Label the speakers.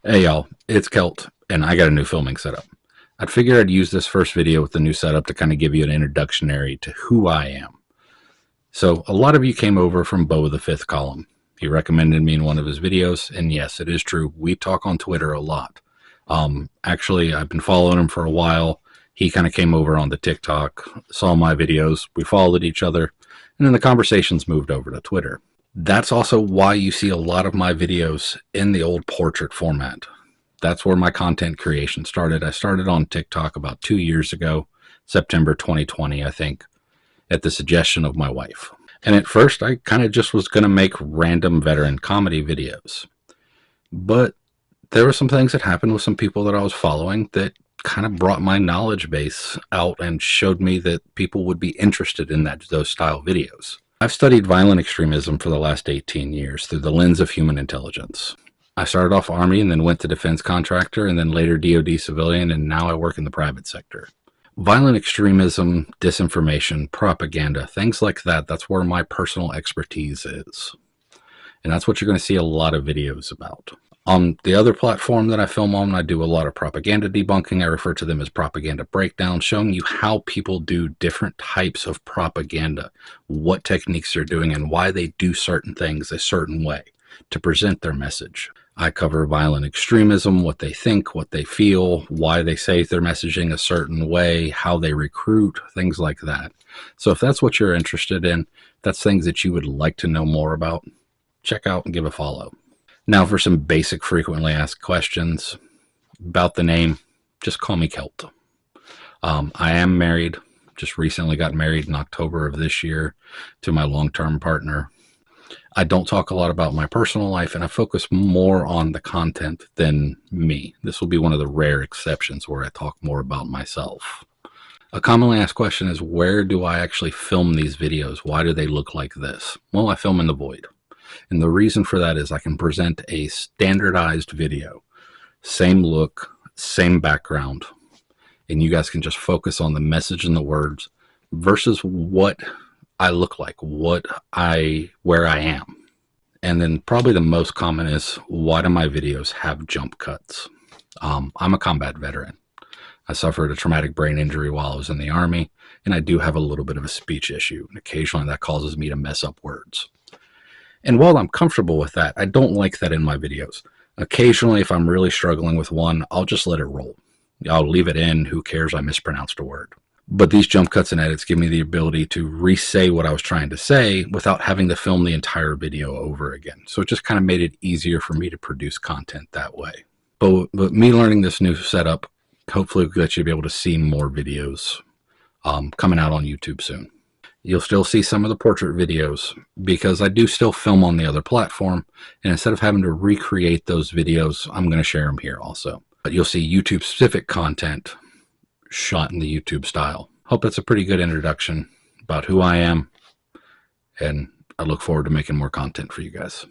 Speaker 1: Hey y'all, it's Kelt, and I got a new filming setup. I'd figure I'd use this first video with the new setup to kind of give you an introductionary to who I am. So, a lot of you came over from Bo of the Fifth Column. He recommended me in one of his videos, and yes, it is true. We talk on Twitter a lot. Actually, I've been following him for a while. He kind of came over on the TikTok, saw my videos, we followed each other, and then the conversations moved over to Twitter. That's also why you see a lot of my videos in the old portrait format. That's where my content creation started. I started on TikTok about 2 years ago, September 2020, I think, at the suggestion of my wife. And at first, I kind of just was going to make random veteran comedy videos. But there were some things that happened with some people that I was following that kind of brought my knowledge base out and showed me that people would be interested in those style videos. I've studied violent extremism for the last 18 years through the lens of human intelligence. I started off Army and then went to defense contractor and then later DoD civilian, and now I work in the private sector. Violent extremism, disinformation, propaganda, things like that, that's where my personal expertise is. And that's what you're going to see a lot of videos about. On the other platform that I film on, I do a lot of propaganda debunking. I refer to them as propaganda breakdowns, showing you how people do different types of propaganda, what techniques they're doing, and why they do certain things a certain way to present their message. I cover violent extremism, what they think, what they feel, why they say they're messaging a certain way, how they recruit, things like that. So if that's what you're interested in, that's things that you would like to know more about, check out and give a follow. Now for some basic frequently asked questions about the name, just call me Kelt. I am married, just recently got married in October of this year to my long-term partner. I don't talk a lot about my personal life, and I focus more on the content than me. This will be one of the rare exceptions where I talk more about myself. A commonly asked question is, where do I actually film these videos? Why do they look like this? Well, I film in the void. And the reason for that is I can present a standardized video, same look, same background, and you guys can just focus on the message and the words versus what I look like, where I am. And then probably the most common is, why do my videos have jump cuts? I'm a combat veteran. I suffered a traumatic brain injury while I was in the Army, and I do have a little bit of a speech issue, and occasionally that causes me to mess up words. And while I'm comfortable with that, I don't like that in my videos. Occasionally, if I'm really struggling with one, I'll just let it roll. I'll leave it in. Who cares? I mispronounced a word. But these jump cuts and edits give me the ability to re-say what I was trying to say without having to film the entire video over again. So it just kind of made it easier for me to produce content that way. But me learning this new setup, hopefully will let you be able to see more videos coming out on YouTube soon. You'll still see some of the portrait videos because I do still film on the other platform. And instead of having to recreate those videos, I'm going to share them here also. But you'll see YouTube specific content shot in the YouTube style. Hope that's a pretty good introduction about who I am. And I look forward to making more content for you guys.